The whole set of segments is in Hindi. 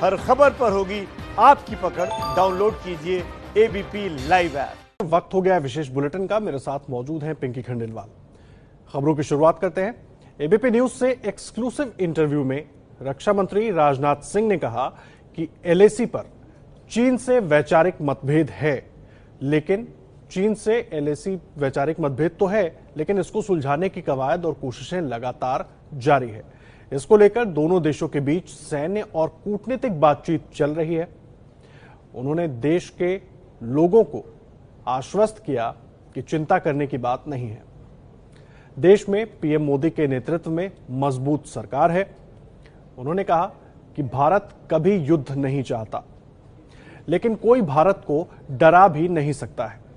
हर खबर पर होगी आपकी पकड़। डाउनलोड कीजिए एबीपी लाइव ऐप। वक्त हो गया है विशेष बुलेटिन का। मेरे साथ मौजूद हैं पिंकी खंडेलवाल। खबरों की शुरुआत करते हैं। एबीपी न्यूज से एक्सक्लूसिव इंटरव्यू में रक्षा मंत्री राजनाथ सिंह ने कहा कि एलएसी पर चीन से वैचारिक मतभेद है, लेकिन चीन से एलएसी वैचारिक मतभेद तो है, लेकिन इसको सुलझाने की कवायद और कोशिशें लगातार जारी है। इसको लेकर दोनों देशों के बीच सैन्य और कूटनीतिक बातचीत चल रही है। उन्होंने देश के लोगों को आश्वस्त किया कि चिंता करने की बात नहीं है। देश में पीएम मोदी के नेतृत्व में मजबूत सरकार है। उन्होंने कहा कि भारत कभी युद्ध नहीं चाहता, लेकिन कोई भारत को डरा भी नहीं सकता है।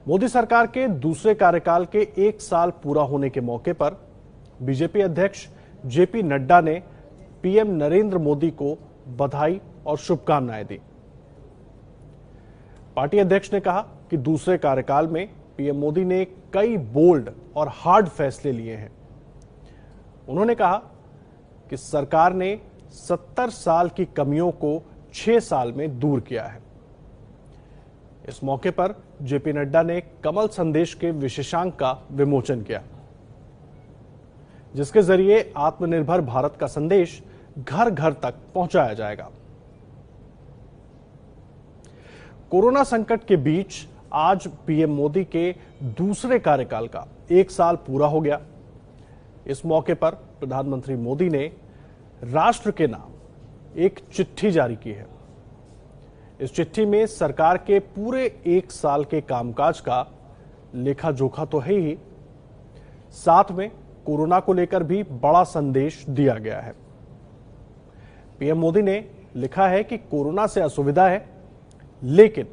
मोदी सरकार के दूसरे कार्यकाल के 1 साल पूरा होने के मौके पर बीजेपी अध्यक्ष जेपी नड्डा ने पीएम नरेंद्र मोदी को बधाई और शुभकामनाएं दी। पार्टी अध्यक्ष ने कहा कि दूसरे कार्यकाल में पीएम मोदी ने कई बोल्ड और हार्ड फैसले लिए हैं। उन्होंने कहा कि सरकार ने 70 साल की कमियों को 6 साल में दूर किया है। इस मौके पर जेपी नड्डा ने कमल संदेश के विशेषांक का विमोचन किया, जिसके जरिए आत्मनिर्भर भारत का संदेश घर घर तक पहुंचाया जाएगा। कोरोना संकट के बीच आज पीएम मोदी के दूसरे कार्यकाल का 1 साल पूरा हो गया। इस मौके पर प्रधानमंत्री मोदी ने राष्ट्र के नाम एक चिट्ठी जारी की है। इस चिट्ठी में सरकार के पूरे 1 साल के कामकाज का लेखा जोखा तो है ही, साथ में कोरोना को लेकर भी बड़ा संदेश दिया गया है। पीएम मोदी ने लिखा है कि कोरोना से असुविधा है, लेकिन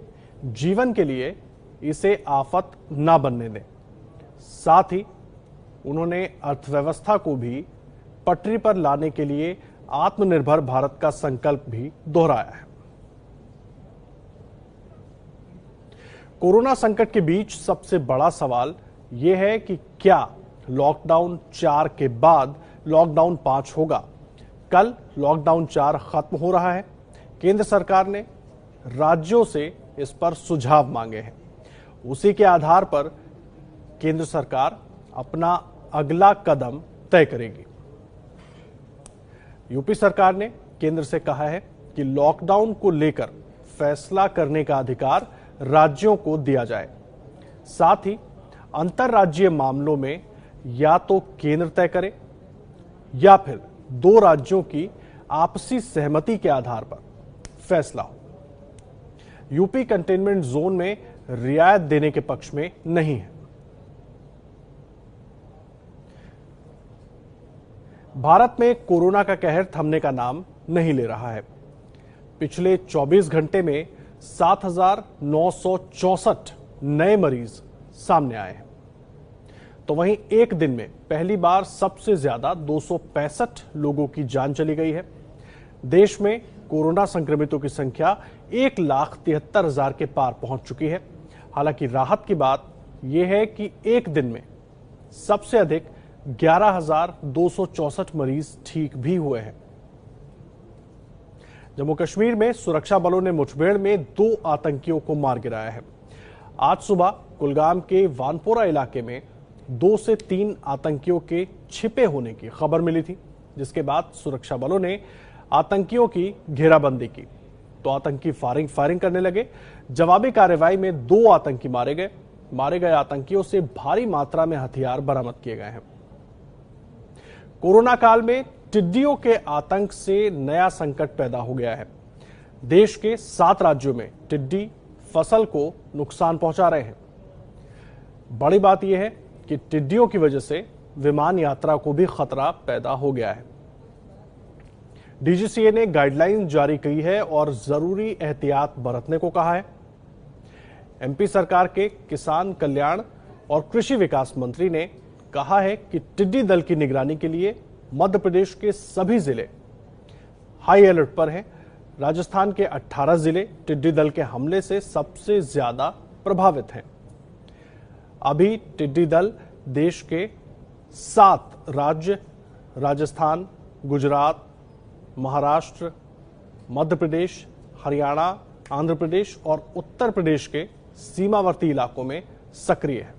जीवन के लिए इसे आफत ना बनने दें। साथ ही उन्होंने अर्थव्यवस्था को भी पटरी पर लाने के लिए आत्मनिर्भर भारत का संकल्प भी दोहराया है। कोरोना संकट के बीच सबसे बड़ा सवाल यह है कि क्या लॉकडाउन 4 के बाद लॉकडाउन 5 होगा। कल लॉकडाउन 4 खत्म हो रहा है। केंद्र सरकार ने राज्यों से इस पर सुझाव मांगे हैं। उसी के आधार पर केंद्र सरकार अपना अगला कदम तय करेगी। यूपी सरकार ने केंद्र से कहा है कि लॉकडाउन को लेकर फैसला करने का अधिकार राज्यों को दिया जाए। साथ ही अंतरराज्यीय मामलों में या तो केंद्र तय करे या फिर 2 राज्यों की आपसी सहमति के आधार पर फैसला हो। यूपी कंटेनमेंट जोन में रियायत देने के पक्ष में नहीं है। भारत में कोरोना का कहर थमने का नाम नहीं ले रहा है। पिछले 24 घंटे में 7,964 नए मरीज सामने आए हैं। तो वहीं एक दिन में पहली बार सबसे ज्यादा 265 लोगों की जान चली गई है। देश में कोरोना संक्रमितों की संख्या 1,73,000 के पार पहुंच चुकी है। हालांकि राहत की बात यह है कि एक दिन में सबसे अधिक 11,264 मरीज ठीक भी हुए हैं। जम्मू कश्मीर में सुरक्षा बलों ने मुठभेड़ में 2 आतंकियों को मार गिराया है। आज सुबह कुलगाम के वानपोरा इलाके में 2 से 3 आतंकियों के छिपे होने की खबर मिली थी, जिसके बाद सुरक्षा बलों ने आतंकियों की घेराबंदी की तो आतंकी फायरिंग करने लगे। जवाबी कार्रवाई में 2 आतंकी मारे गए। मारे गए आतंकियों से भारी मात्रा में हथियार बरामद किए गए हैं। कोरोना काल में टिड्डियों के आतंक से नया संकट पैदा हो गया है। देश के 7 राज्यों में टिड्डी फसल को नुकसान पहुंचा रहे हैं। बड़ी बात यह है कि टिड्डियों की वजह से विमान यात्रा को भी खतरा पैदा हो गया है। डीजीसीए ने गाइडलाइन जारी की है और जरूरी एहतियात बरतने को कहा है। एमपी सरकार के किसान कल्याण और कृषि विकास मंत्री ने कहा है कि टिड्डी दल की निगरानी के लिए मध्य प्रदेश के सभी जिले हाई अलर्ट पर हैं। राजस्थान के 18 जिले टिड्डी दल के हमले से सबसे ज्यादा प्रभावित हैं। अभी टिड्डी दल देश के 7 राज्य राजस्थान, गुजरात, महाराष्ट्र, मध्य प्रदेश, हरियाणा, आंध्र प्रदेश और उत्तर प्रदेश के सीमावर्ती इलाकों में सक्रिय है।